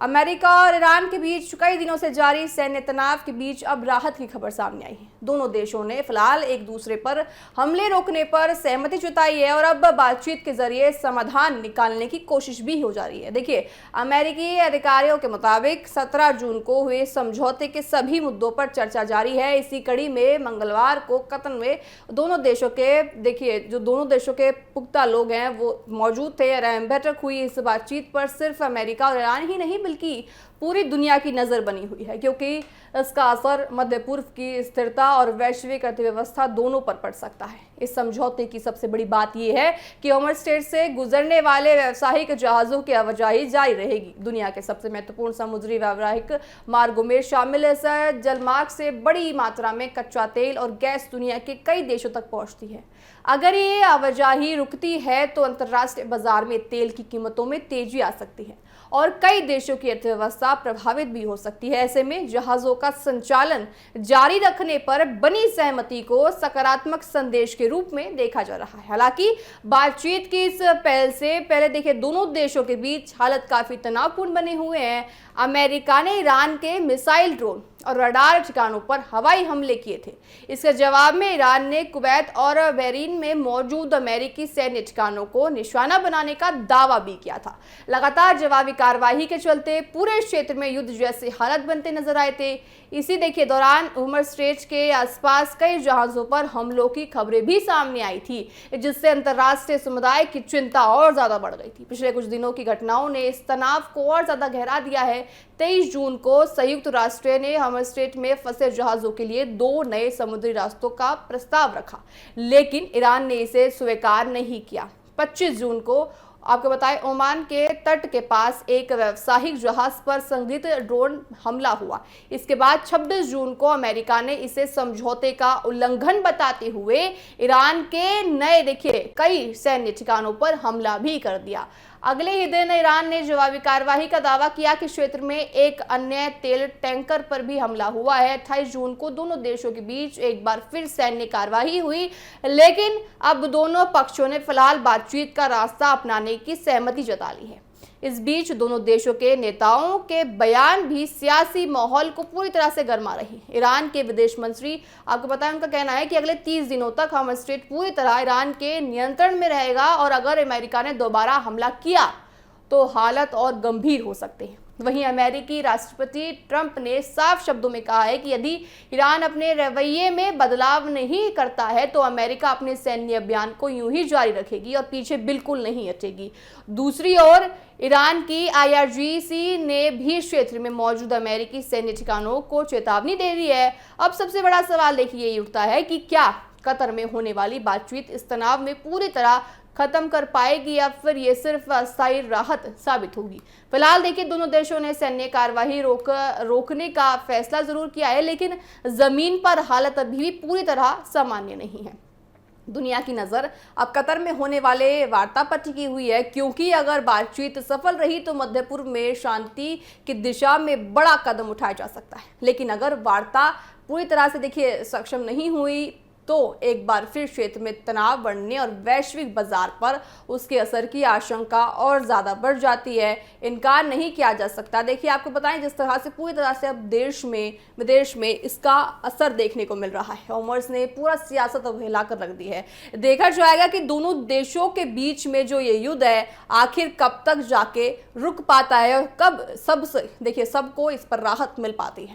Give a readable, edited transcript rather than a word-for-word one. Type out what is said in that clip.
America और Iran के बीच कई दिनों से जारी सैन्य तनाव के बीच अब राहत की खबर सामने आई है। दोनों देशों ने फिलहाल एक दूसरे पर हमले रोकने पर सहमति जताई है और अब बातचीत के जरिए समाधान निकालने की कोशिश भी हो जा रही है। देखिए, अमेरिकी अधिकारियों के मुताबिक 17 जून को हुए समझौते के सभी मुद्दों पर चर्चा जारी है। इसी कड़ी में मंगलवार को कतर में दोनों देशों के पुख्ता लोग हैं वो मौजूद थे। बैठक हुई। इस बातचीत पर सिर्फ अमेरिका और ईरान ही नहीं बल्कि पूरी दुनिया की नजर बनी हुई है, क्योंकि इसका असर मध्य पूर्व की स्थिरता और वैश्विक अर्थव्यवस्था दोनों पर पड़ सकता है। इस समझौते की सबसे बड़ी बात यह है कि होर्मुज़ स्ट्रेट से गुजरने वाले व्यावसायिक जहाजों की आवाजाही जारी रहेगी। दुनिया के सबसे महत्वपूर्ण समुद्री व्यावसायिक मार्गों में शामिल इस जलमार्ग से बड़ी मात्रा में कच्चा तेल और गैस दुनिया के कई देशों तक पहुंचती है। अगर ये आवाजाही रुकती है तो अंतर्राष्ट्रीय बाजार में तेल की कीमतों में तेजी आ सकती है और कई देशों की अर्थव्यवस्था प्रभावित भी हो सकती है। ऐसे में जहाजों का संचालन जारी रखने पर बनी सहमति को सकारात्मक संदेश के रूप में देखा जा रहा है। हालांकि बातचीत की इस पहल से पहले देखिए, दोनों देशों के बीच हालत काफी तनावपूर्ण बने हुए हैं। अमेरिका ने ईरान के मिसाइल, ड्रोन और रडार ठिकानों पर हवाई हमले किए थे। इसके जवाब में ईरान ने कुवैत और बहरीन में मौजूद अमेरिकी सैन्य ठिकानों को निशाना बनाने का दावा भी किया था। लगातार जवाबी कार्रवाई के चलते पूरे क्षेत्र में युद्ध जैसे हालात बनते नजर आए थे। इसी दौरान होर्मुज़ स्ट्रेट के आसपास कई जहाजों पर हमलों की खबरें भी सामने आई थी, जिससे अंतर्राष्ट्रीय समुदाय की चिंता और ज्यादा बढ़ गई थी। पिछले कुछ दिनों की घटनाओं ने इस तनाव को और ज्यादा गहरा दिया है। 23 जून को संयुक्त राष्ट्र ने होर्मुज़ स्ट्रेट में फंसे जहाजों के लिए 2 नए समुद्री रास्तों का प्रस्ताव रखा, लेकिन ईरान ने इसे स्वीकार नहीं किया। 25 जून को आपको बताएं, ओमान के तट के पास एक व्यावसायिक जहाज पर संदिग्ध ड्रोन हमला हुआ। इसके बाद 26 जून को अमेरिका ने इसे समझौते का उल्लंघन बताते हुए ईरान के नए कई सैन्य ठिकानों पर हमला भी कर दिया। अगले ही दिन ईरान ने जवाबी कार्रवाई का दावा किया कि क्षेत्र में एक अन्य तेल टैंकर पर भी हमला हुआ है। 28 जून को दोनों देशों के बीच एक बार फिर सैन्य कार्रवाई हुई, लेकिन अब दोनों पक्षों ने फिलहाल बातचीत का रास्ता अपनाने की सहमति जता ली है। इस बीच दोनों देशों के नेताओं के बयान भी सियासी माहौल को पूरी तरह से गरमा रही है। ईरान के विदेश मंत्री, आपको पता है, उनका कहना है कि अगले 30 दिनों तक होर्मुज़ स्ट्रेट पूरी तरह ईरान के नियंत्रण में रहेगा और अगर अमेरिका ने दोबारा हमला किया तो हालत और गंभीर हो सकते हैं। वहीं अमेरिकी राष्ट्रपति ट्रंप ने साफ शब्दों में कहा है कि यदि ईरान अपने रवैये में बदलाव नहीं करता है तो अमेरिका अपने सैन्य अभियान को यूं ही जारी रखेगी और पीछे बिल्कुल नहीं हटेगी। दूसरी ओर ईरान की IRGC ने भी क्षेत्र में मौजूद अमेरिकी सैन्य ठिकानों को चेतावनी दे दी है। अब सबसे बड़ा सवाल देखिए ये उठता है कि क्या कतर में होने वाली बातचीत इस तनाव में पूरी तरह खत्म कर पाएगी या फिर ये सिर्फ अस्थायी राहत साबित होगी। फिलहाल देखिए, दोनों देशों ने सैन्य कार्रवाई रोकने का फैसला जरूर किया है, लेकिन जमीन पर हालत अभी भी पूरी तरह सामान्य नहीं है। दुनिया की नजर अब कतर में होने वाले वार्ता पर टिकी हुई है, क्योंकि अगर बातचीत सफल रही तो मध्य पूर्व में शांति की दिशा में बड़ा कदम उठाया जा सकता है। लेकिन अगर वार्ता पूरी तरह से सक्षम नहीं हुई तो एक बार फिर क्षेत्र में तनाव बढ़ने और वैश्विक बाजार पर उसके असर की आशंका और ज्यादा बढ़ जाती है। इनकार नहीं किया जा सकता। देखिए, आपको बताएं, जिस तरह से पूरी तरह से अब देश में विदेश में इसका असर देखने को मिल रहा है। होर्मुज़ ने पूरा सियासत अब हिला कर रख दी है। देखा जाएगा कि दोनों देशों के बीच में जो ये युद्ध है आखिर कब तक जाके रुक पाता है और कब सबको इस पर राहत मिल पाती है।